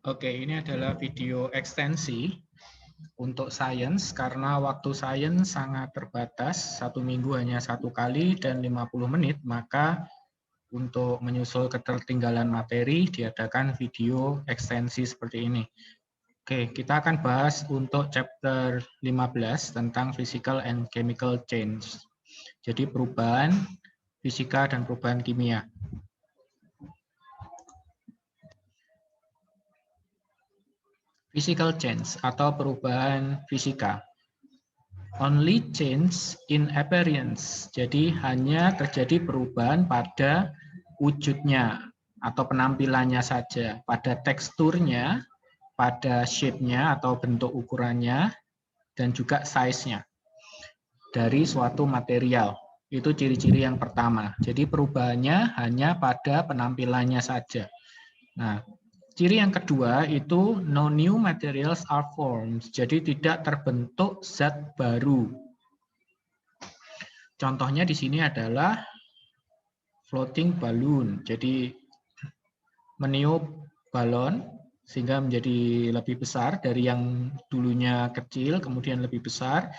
Oke, ini adalah video ekstensi untuk sains karena waktu sains sangat terbatas, 1 minggu hanya 1 kali dan 50 menit, maka untuk menyusul ketertinggalan materi diadakan video ekstensi seperti ini. Oke, kita akan bahas untuk chapter 15 tentang physical and chemical change. Jadi perubahan fisika dan perubahan kimia. Physical change atau perubahan fisika. Only change in appearance. Jadi hanya terjadi perubahan pada wujudnya atau penampilannya saja, pada teksturnya, pada shape-nya atau bentuk ukurannya, dan juga size-nya dari suatu material. Itu ciri-ciri yang pertama. Jadi perubahannya hanya pada penampilannya saja. Nah, ciri yang kedua itu no new materials are formed. Jadi tidak terbentuk zat baru. Contohnya di sini adalah floating balloon. Jadi meniup balon sehingga menjadi lebih besar dari yang dulunya kecil kemudian lebih besar.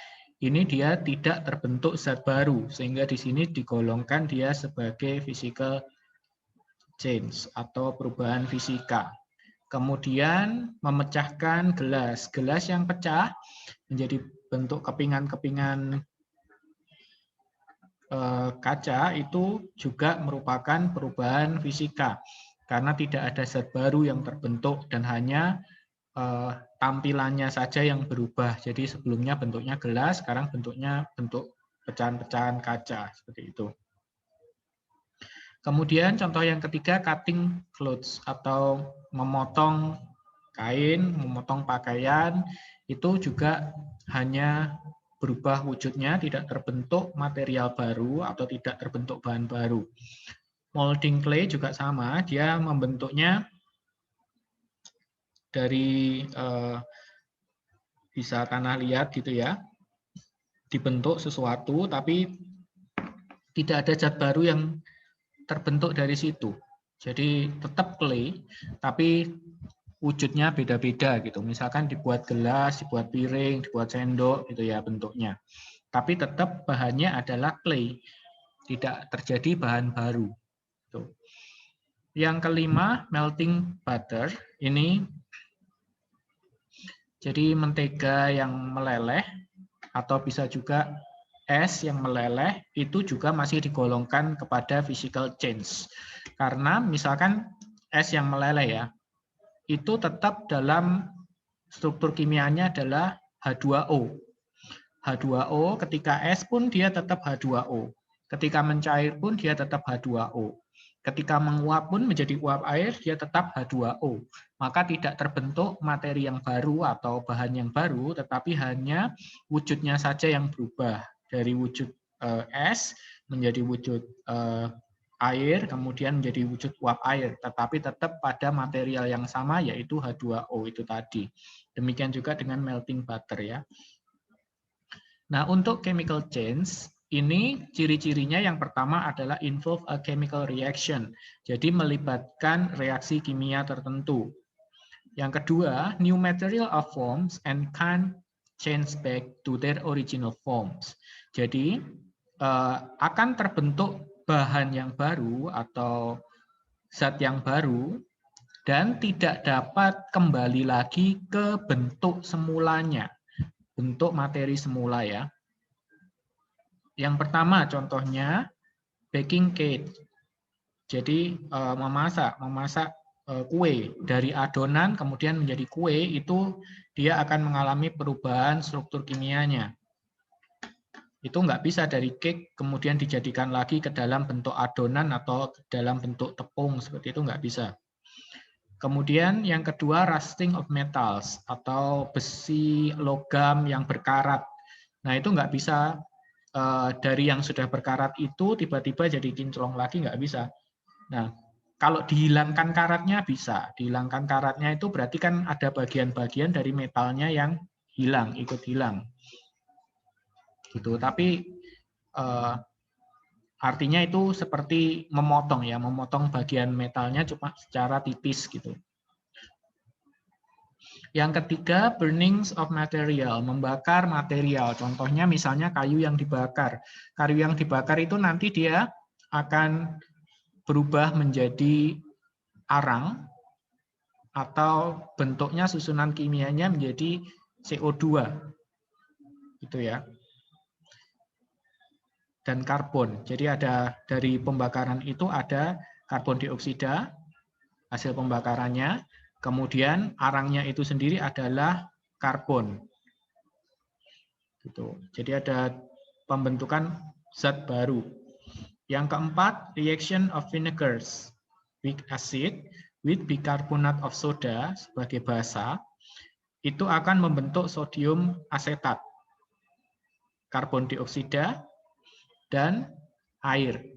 Ini dia tidak terbentuk zat baru sehingga di sini digolongkan dia sebagai physical change atau perubahan fisika. Kemudian memecahkan gelas. Gelas yang pecah menjadi bentuk kepingan-kepingan kaca itu juga merupakan perubahan fisika karena tidak ada zat baru yang terbentuk dan hanya tampilannya saja yang berubah. Jadi sebelumnya bentuknya gelas, sekarang bentuknya bentuk pecahan-pecahan kaca seperti itu. Kemudian contoh yang ketiga cutting clothes atau memotong kain, memotong pakaian itu juga hanya berubah wujudnya, tidak terbentuk material baru atau tidak terbentuk bahan baru. Molding clay juga sama, dia membentuknya dari bisa tanah liat gitu ya, dibentuk sesuatu tapi tidak ada zat baru yang terbentuk dari situ. Jadi tetap clay, tapi wujudnya beda-beda gitu. Misalkan dibuat gelas, dibuat piring, dibuat sendok gitu ya bentuknya. Tapi tetap bahannya adalah clay, tidak terjadi bahan baru. Tuh. Yang kelima, melting butter. Ini jadi mentega yang meleleh atau bisa juga es yang meleleh itu juga masih digolongkan kepada physical change. Karena misalkan es yang meleleh ya, itu tetap dalam struktur kimianya adalah H2O. H2O ketika es pun dia tetap H2O. Ketika mencair pun dia tetap H2O. Ketika menguap pun menjadi uap air, dia tetap H2O. Maka tidak terbentuk materi yang baru atau bahan yang baru, tetapi hanya wujudnya saja yang berubah. Dari wujud es menjadi wujud air, kemudian menjadi wujud uap air. Tetapi tetap pada material yang sama, yaitu H2O itu tadi. Demikian juga dengan melting butter ya. Nah, untuk chemical change, ini ciri-cirinya yang pertama adalah involve a chemical reaction. Jadi melibatkan reaksi kimia tertentu. Yang kedua, new material are formed and can change back to their original forms. Jadi akan terbentuk bahan yang baru atau zat yang baru dan tidak dapat kembali lagi ke bentuk semulanya, bentuk materi semula ya. Yang pertama contohnya baking cake. Jadi memasak kue dari adonan kemudian menjadi kue itu dia akan mengalami perubahan struktur kimianya. Itu nggak bisa dari cake kemudian dijadikan lagi ke dalam bentuk adonan atau dalam bentuk tepung seperti itu nggak bisa. Kemudian yang kedua rusting of metals atau besi logam yang berkarat. Nah itu nggak bisa dari yang sudah berkarat itu tiba-tiba jadi kinclong lagi nggak bisa. Nah kalau dihilangkan karatnya bisa. Dihilangkan karatnya itu berarti kan ada bagian-bagian dari metalnya yang hilang, ikut hilang. Gitu. Tapi artinya itu seperti memotong ya, memotong bagian metalnya cuma secara tipis gitu. Yang ketiga, burnings of material, membakar material. Contohnya misalnya kayu yang dibakar. Kayu yang dibakar itu nanti dia akan berubah menjadi arang atau bentuknya susunan kimianya menjadi CO2. Gitu ya. Dan karbon. Jadi ada dari pembakaran itu ada karbon dioksida hasil pembakarannya. Kemudian arangnya itu sendiri adalah karbon. Gitu. Jadi ada pembentukan zat baru. Yang keempat, reaction of vinegars with acid with bicarbonate of soda sebagai basa itu akan membentuk sodium asetat, karbon dioksida, dan air.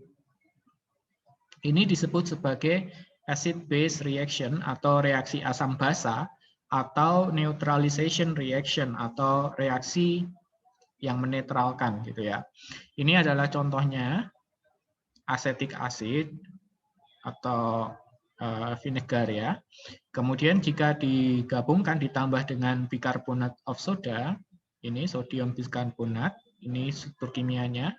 Ini disebut sebagai acid-base reaction atau reaksi asam basa atau neutralization reaction atau reaksi yang menetralkan gitu ya. Ini adalah contohnya acetic acid atau vinegar ya. Kemudian jika digabungkan ditambah dengan bicarbonate of soda, ini sodium bicarbonate, ini struktur kimianya.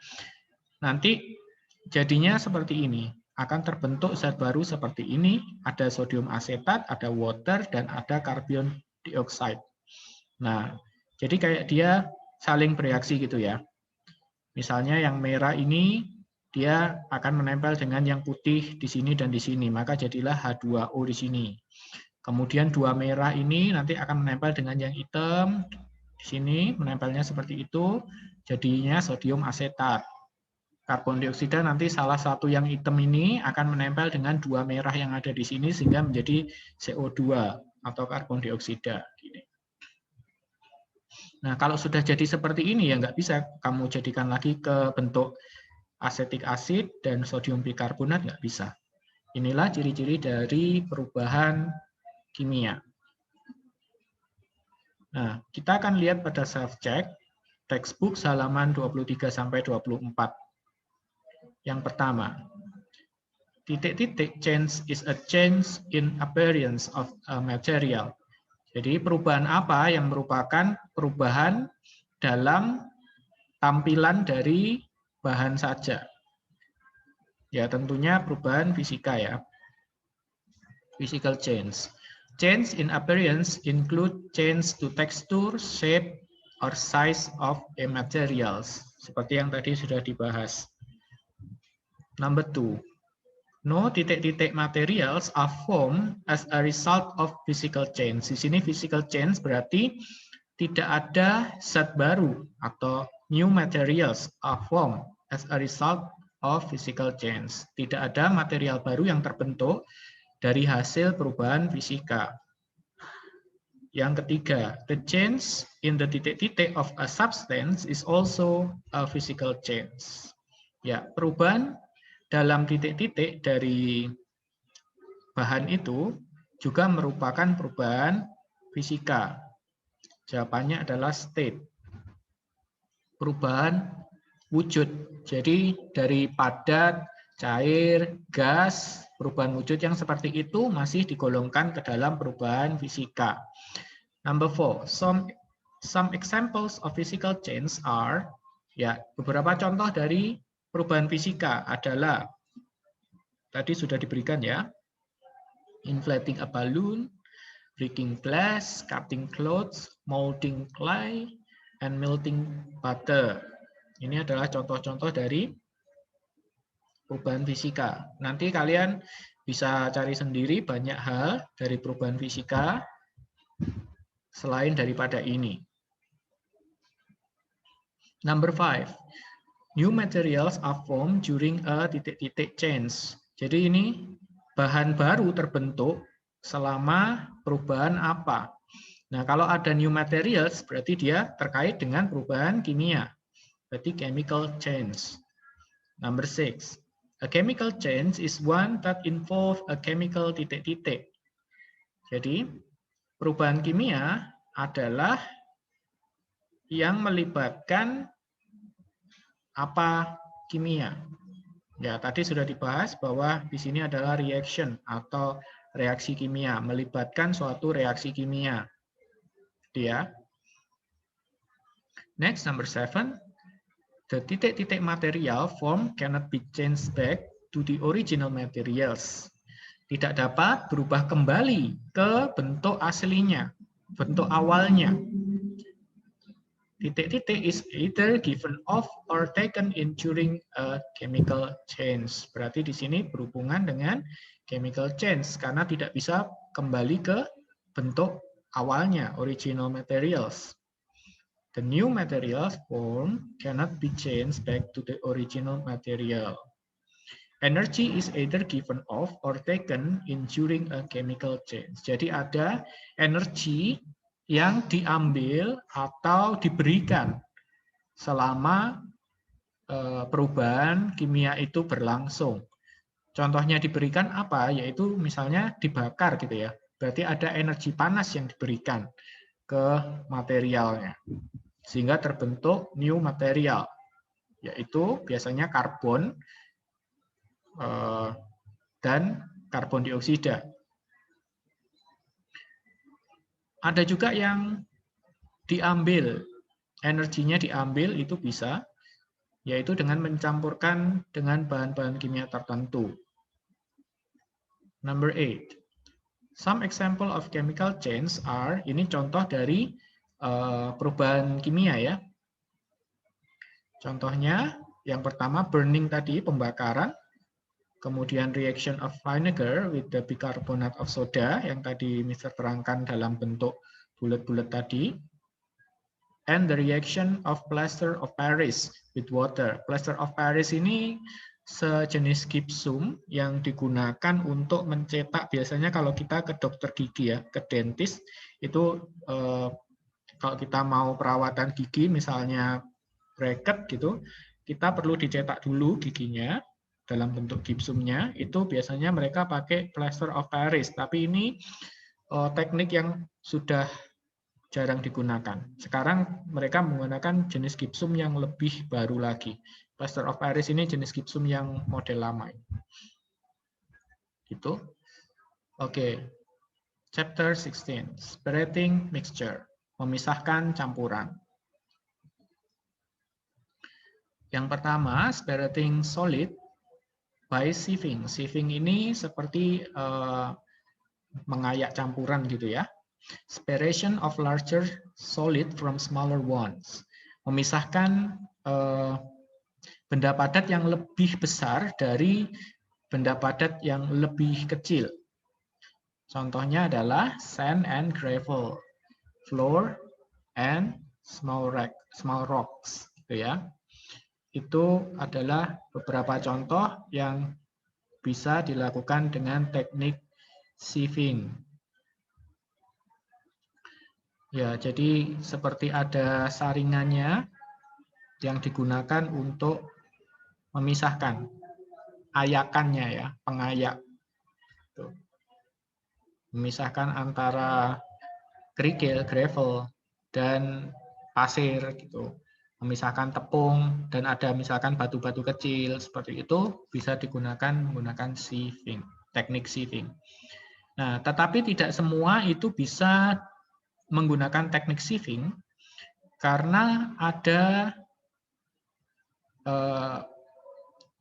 Nanti jadinya seperti ini. Akan terbentuk zat baru seperti ini, ada sodium asetat, ada water, dan ada karbon dioksida. Nah, jadi kayak dia saling bereaksi gitu ya. Misalnya yang merah ini, dia akan menempel dengan yang putih di sini dan di sini, maka jadilah H2O di sini. Kemudian dua merah ini nanti akan menempel dengan yang hitam, di sini menempelnya seperti itu, jadinya sodium asetat. Karbon dioksida nanti salah satu yang hitam ini akan menempel dengan dua merah yang ada di sini sehingga menjadi CO2 atau karbon dioksida. Nah, kalau sudah jadi seperti ini ya nggak bisa kamu jadikan lagi ke bentuk acetic acid dan sodium bikarbonat, nggak bisa. Inilah ciri-ciri dari perubahan kimia. Nah, kita akan lihat pada self-check textbook halaman 23-24. Yang pertama, titik-titik change is a change in appearance of a material. Jadi perubahan apa yang merupakan perubahan dalam tampilan dari bahan saja. Ya tentunya perubahan fisika ya. Physical change. Change in appearance include change to texture, shape, or size of a materials. Seperti yang tadi sudah dibahas. Number 2. No titik-titik materials are formed as a result of physical change. Di sini physical change berarti tidak ada zat baru atau new materials are formed as a result of physical change. Tidak ada material baru yang terbentuk dari hasil perubahan fisika. Yang ketiga, the change in the titik-titik of a substance is also a physical change. Ya, perubahan dalam titik-titik dari bahan itu juga merupakan perubahan fisika. Jawabannya adalah state. Perubahan wujud. Jadi dari padat, cair, gas, perubahan wujud yang seperti itu masih digolongkan ke dalam perubahan fisika. Number 4, some examples of physical change are, ya beberapa contoh dari perubahan fisika adalah tadi sudah diberikan ya, inflating a balloon, breaking glass, cutting clothes, molding clay, and melting butter. Ini adalah contoh-contoh dari perubahan fisika. Nanti kalian bisa cari sendiri banyak hal dari perubahan fisika selain daripada ini. Number 5. New materials are formed during a titik-titik change. Jadi ini bahan baru terbentuk selama perubahan apa. Nah, kalau ada new materials berarti dia terkait dengan perubahan kimia. Berarti chemical change. Number 6. A chemical change is one that involve a chemical titik-titik. Jadi, perubahan kimia adalah yang melibatkan apa kimia. Ya, tadi sudah dibahas bahwa di sini adalah reaction atau reaksi kimia, melibatkan suatu reaksi kimia. dia. Next, number 7. The titik-titik material form cannot be changed back to the original materials. Tidak dapat berubah kembali ke bentuk aslinya, bentuk awalnya. Titik-titik is either given off or taken in during a chemical change. Berarti di sini berhubungan dengan chemical change karena tidak bisa kembali ke bentuk awalnya, original materials. The new materials form cannot be changed back to the original material. Energy is either given off or taken in during a chemical change. Jadi ada energi yang diambil atau diberikan selama perubahan kimia itu berlangsung. Contohnya diberikan apa? Yaitu misalnya dibakar gitu ya. Berarti ada energi panas yang diberikan ke materialnya. Sehingga terbentuk new material, yaitu biasanya karbon dan karbon dioksida. Ada juga yang diambil, energinya diambil itu bisa, yaitu dengan mencampurkan dengan bahan-bahan kimia tertentu. Number 8. Some example of chemical change are, ini contoh dari perubahan kimia ya. Contohnya, yang pertama burning tadi, pembakaran. Kemudian reaction of vinegar with the bicarbonate of soda, yang tadi Mr. terangkan dalam bentuk bulat-bulat tadi. And the reaction of plaster of Paris with water. Plaster of Paris ini sejenis gipsum yang digunakan untuk mencetak, biasanya kalau kita ke dokter gigi ya, ke dentis, itu kalau kita mau perawatan gigi, misalnya bracket gitu, kita perlu dicetak dulu giginya dalam bentuk gipsumnya. Itu biasanya mereka pakai plaster of Paris, tapi ini teknik yang sudah jarang digunakan. Sekarang mereka menggunakan jenis gipsum yang lebih baru lagi. Plaster of Paris ini jenis gipsum yang model lama. Gitu. Oke. Chapter 16. Separating mixture. Memisahkan campuran. Yang pertama, separating solid by sieving. Sieving ini seperti mengayak campuran gitu ya. Separation of larger solid from smaller ones. Memisahkan benda padat yang lebih besar dari benda padat yang lebih kecil. Contohnya adalah sand and gravel, floor and small rocks, gitu ya. Itu adalah beberapa contoh yang bisa dilakukan dengan teknik sieving. Ya, jadi seperti ada saringannya yang digunakan untuk memisahkan ayakannya ya, pengayak. Tuh. Memisahkan antara kerikil, gravel, dan pasir gitu. Memisahkan tepung dan ada misalkan batu-batu kecil seperti itu bisa digunakan menggunakan sieving, teknik sieving. Nah, tetapi tidak semua itu bisa menggunakan teknik sieving karena ada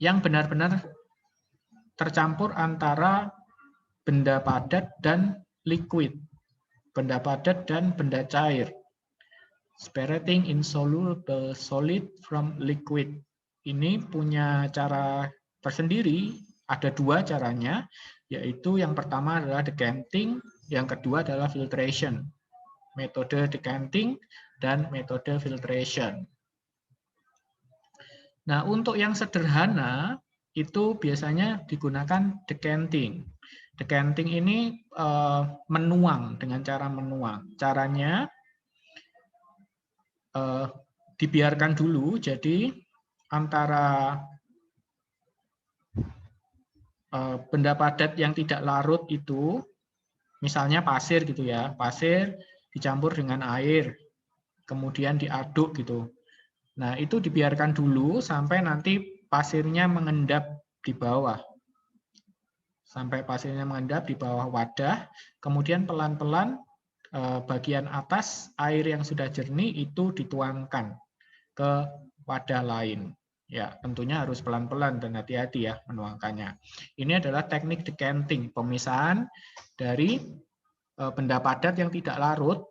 yang benar-benar tercampur antara benda padat dan liquid, benda padat dan benda cair. Separating insoluble solid from liquid. Ini punya cara tersendiri, ada dua caranya, yaitu yang pertama adalah decanting, yang kedua adalah filtration. Metode decanting dan metode filtration. Nah, untuk yang sederhana, itu biasanya digunakan decanting. Decanting ini menuang, dengan cara menuang. Caranya dibiarkan dulu, jadi antara benda padat yang tidak larut itu, misalnya pasir gitu ya, pasir dicampur dengan air, kemudian diaduk gitu. Nah, itu dibiarkan dulu sampai nanti pasirnya mengendap di bawah. Sampai pasirnya mengendap di bawah wadah, kemudian pelan-pelan bagian atas air yang sudah jernih itu dituangkan ke wadah lain. Ya, tentunya harus pelan-pelan dan hati-hati ya menuangkannya. Ini adalah teknik decanting, pemisahan dari benda padat yang tidak larut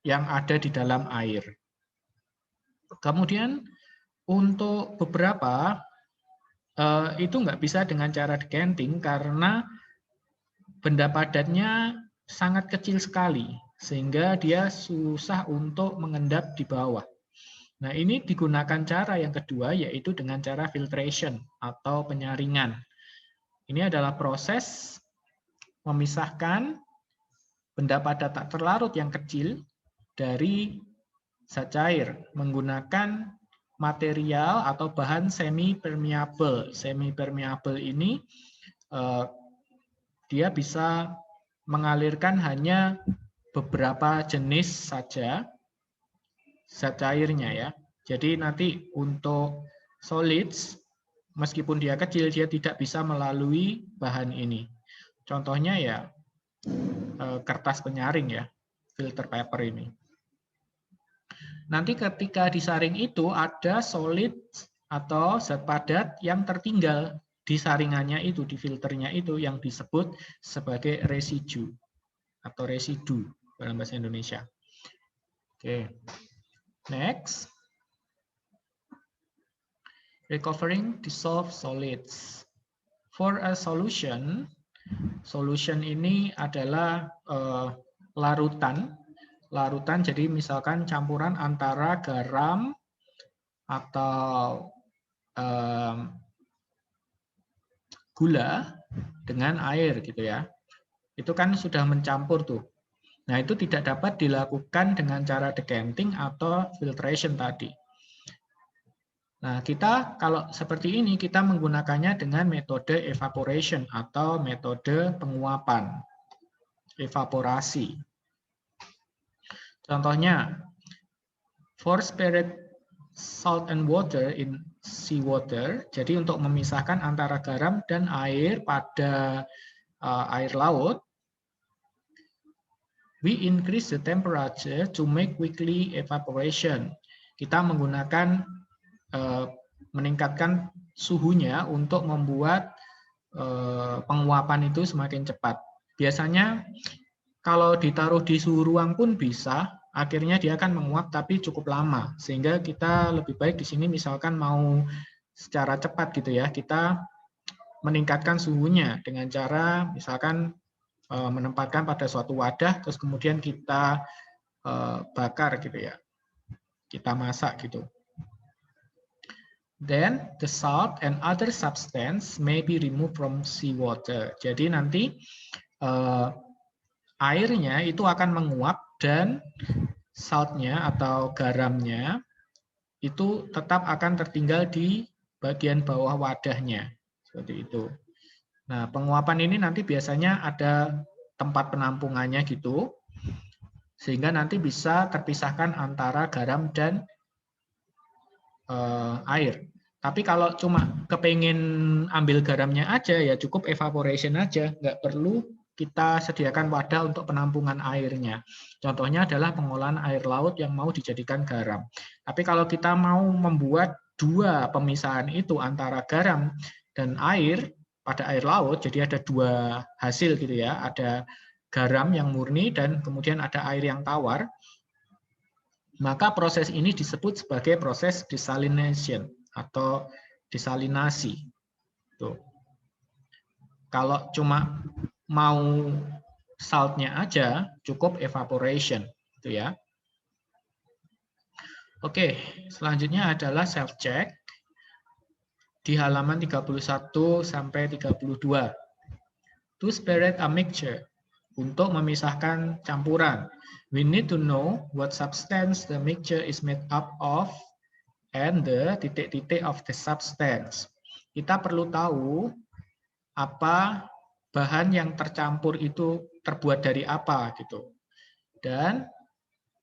yang ada di dalam air. Kemudian untuk beberapa itu nggak bisa dengan cara decanting karena benda padatnya sangat kecil sekali, sehingga dia susah untuk mengendap di bawah. Nah, ini digunakan cara yang kedua, yaitu dengan cara filtration atau penyaringan. Ini adalah proses memisahkan benda padat tak terlarut yang kecil dari zat cair menggunakan material atau bahan semi-permeable. Semi-permeable ini dia bisa mengalirkan hanya beberapa jenis saja zat cairnya ya. Jadi nanti untuk solids, meskipun dia kecil, dia tidak bisa melalui bahan ini. Contohnya ya kertas penyaring ya, filter paper ini. Nanti ketika disaring itu ada solid atau zat padat yang tertinggal di saringannya itu, di filternya itu yang disebut sebagai residu atau residu dalam bahasa Indonesia. Oke. Next. Recovering dissolved solids. For a solution, solution ini adalah larutan. Larutan jadi misalkan campuran antara garam atau gula dengan air gitu ya. Itu kan sudah mencampur tuh. Nah, itu tidak dapat dilakukan dengan cara decanting atau filtration tadi. Nah, kita kalau seperti ini kita menggunakannya dengan metode evaporation atau metode penguapan. Evaporasi. Contohnya, for spirit salt and water in seawater, jadi untuk memisahkan antara garam dan air pada air laut, we increase the temperature to make weekly evaporation. Kita menggunakan meningkatkan suhunya untuk membuat penguapan itu semakin cepat. Biasanya kalau ditaruh di suhu ruang pun bisa, akhirnya dia akan menguap tapi cukup lama. Sehingga kita lebih baik di sini misalkan mau secara cepat gitu ya, kita meningkatkan suhunya dengan cara misalkan menempatkan pada suatu wadah, terus kemudian kita bakar gitu ya, kita masak gitu. Then the salt and other substance may be removed from seawater. Jadi nanti airnya itu akan menguap dan saltnya atau garamnya itu tetap akan tertinggal di bagian bawah wadahnya. Seperti itu. Nah, penguapan ini nanti biasanya ada tempat penampungannya gitu, sehingga nanti bisa terpisahkan antara garam dan air. Tapi kalau cuma kepengen ambil garamnya aja, ya cukup evaporation aja, nggak perlu kita sediakan wadah untuk penampungan airnya. Contohnya adalah pengolahan air laut yang mau dijadikan garam. Tapi kalau kita mau membuat dua pemisahan itu antara garam dan air pada air laut, jadi ada dua hasil gitu ya, ada garam yang murni dan kemudian ada air yang tawar, maka proses ini disebut sebagai proses desalination atau desalinasi. Tuh. Kalau cuma mau saltnya aja, cukup evaporation. Gitu ya. Oke, selanjutnya adalah self-check. Di halaman 31 sampai 32. To separate a mixture. Untuk memisahkan campuran. We need to know what substance the mixture is made up of and the titik-titik of the substance. Kita perlu tahu apa bahan yang tercampur itu terbuat dari apa gitu. Dan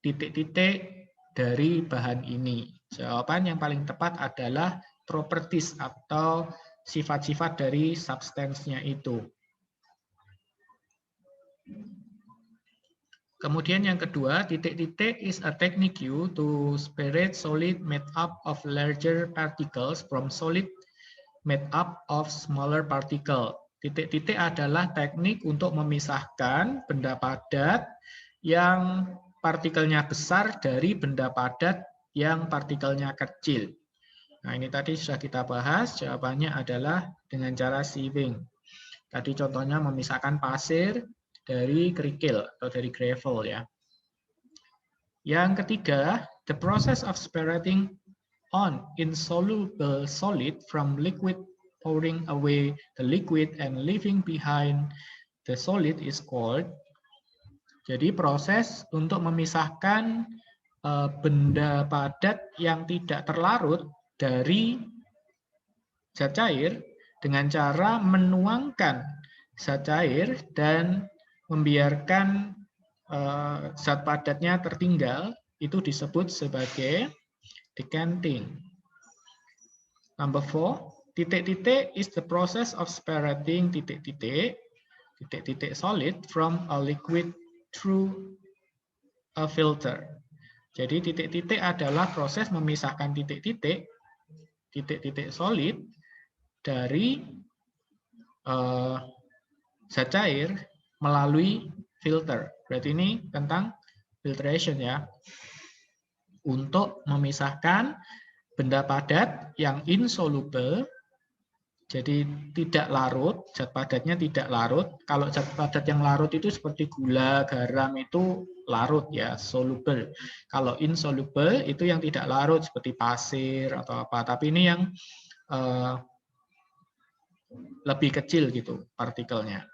titik-titik dari bahan ini. Jawaban yang paling tepat adalah properties atau sifat-sifat dari substance-nya itu. Kemudian yang kedua, titik-titik is a technique used to separate solid made up of larger particles from solid made up of smaller particle. Titik-titik adalah teknik untuk memisahkan benda padat yang partikelnya besar dari benda padat yang partikelnya kecil. Nah, ini tadi sudah kita bahas, jawabannya adalah dengan cara sieving. Tadi contohnya memisahkan pasir dari kerikil atau dari gravel ya. Yang ketiga, the process of separating on insoluble solid from liquid, pouring away the liquid and leaving behind the solid is called. Jadi proses untuk memisahkan benda padat yang tidak terlarut dari zat cair dengan cara menuangkan zat cair dan membiarkan zat padatnya tertinggal, itu disebut sebagai decanting. Number 4, titik-titik is the process of separating titik-titik solid from a liquid through a filter. Jadi titik-titik adalah proses memisahkan titik-titik solid dari zat cair melalui filter. Berarti ini tentang filtration ya. Untuk memisahkan benda padat yang insoluble, jadi tidak larut, zat padatnya tidak larut. Kalau zat padat yang larut itu seperti gula, garam itu larut ya, soluble. Kalau insoluble itu yang tidak larut seperti pasir atau apa. Tapi ini yang lebih kecil gitu partikelnya.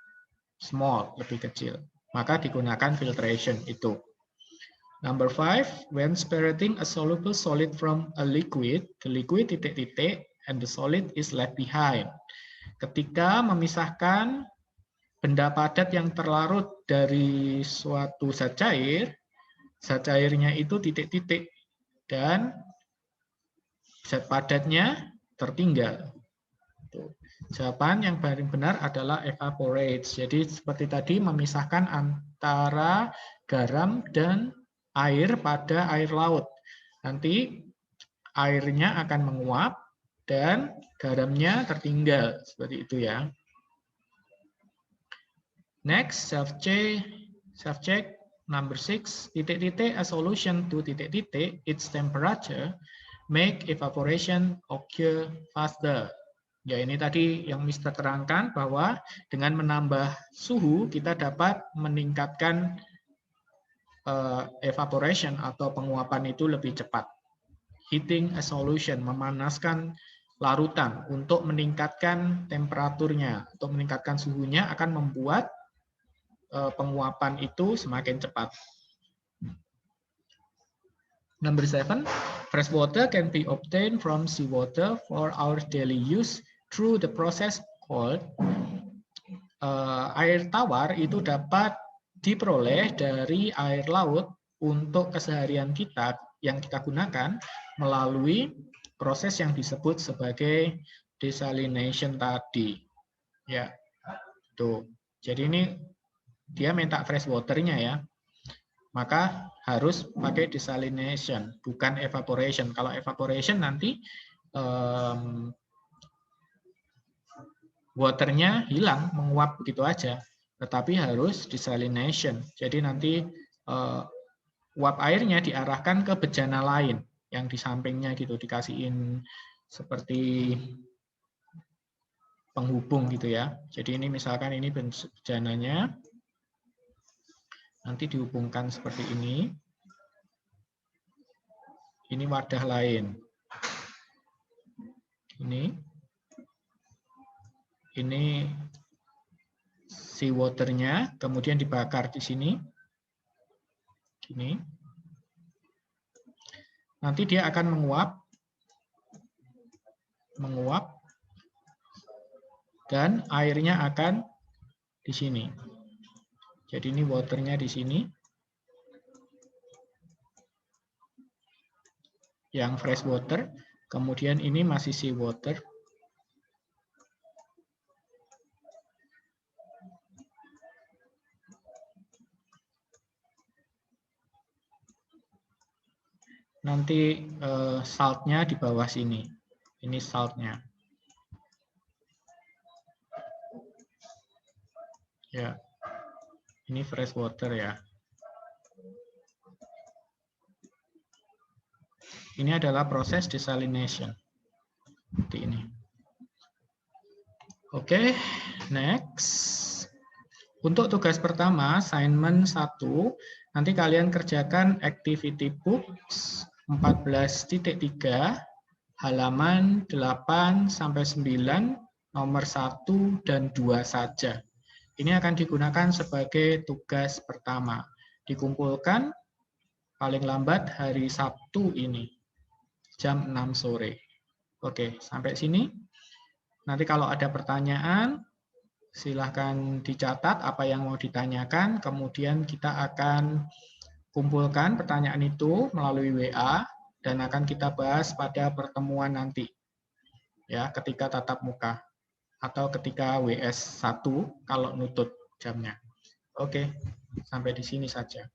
Small, lebih kecil. Maka digunakan filtration itu. Number 5, when separating a soluble solid from a liquid, the liquid titik-titik and the solid is left behind. Ketika memisahkan benda padat yang terlarut dari suatu zat cairnya itu titik-titik dan zat padatnya tertinggal. Jawaban yang paling benar adalah evaporates. Jadi seperti tadi memisahkan antara garam dan air pada air laut. Nanti airnya akan menguap dan garamnya tertinggal. Seperti itu ya. Next, self-check number 6. Titik-titik a solution to titik-titik, its temperature make evaporation occur faster. Ya, ini tadi yang Mister terangkan bahwa dengan menambah suhu kita dapat meningkatkan evaporation atau penguapan itu lebih cepat. Heating a solution, memanaskan larutan untuk meningkatkan temperaturnya, untuk meningkatkan suhunya akan membuat penguapan itu semakin cepat. Number 7, fresh water can be obtained from seawater for our daily use through the process called air tawar itu dapat diperoleh dari air laut untuk keseharian kita yang kita gunakan melalui proses yang disebut sebagai desalination tadi. Ya, tuh. Jadi ini dia minta fresh water-nya ya. Maka harus pakai desalination, bukan evaporation. Kalau evaporation nanti waternya hilang, menguap begitu aja. Tetapi harus desalination. Jadi nanti uap airnya diarahkan ke bejana lain yang di sampingnya gitu, dikasihin seperti penghubung gitu ya. Jadi ini misalkan ini bejananya, nanti dihubungkan seperti ini. Ini wadah lain. Ini seawater-nya, kemudian dibakar di sini. Gini. Nanti dia akan menguap, dan airnya akan di sini. Jadi ini waternya di sini. Yang fresh water, kemudian ini masih seawater. nanti saltnya di bawah sini. Ini saltnya. Ya, ini fresh water ya. Ini adalah proses desalination. Seperti ini. Oke, next. Untuk tugas pertama, assignment 1, nanti kalian kerjakan activity books 14.3, halaman 8 sampai 9, nomor 1 dan 2 saja. Ini akan digunakan sebagai tugas pertama. Dikumpulkan paling lambat hari Sabtu ini, jam 6 sore. Oke, sampai sini. Nanti kalau ada pertanyaan, silahkan dicatat apa yang mau ditanyakan, kemudian kita akan kumpulkan pertanyaan itu melalui WA, dan akan kita bahas pada pertemuan nanti, ya, ketika tatap muka, atau ketika WS 1 kalau nutut jamnya. Oke, sampai di sini saja.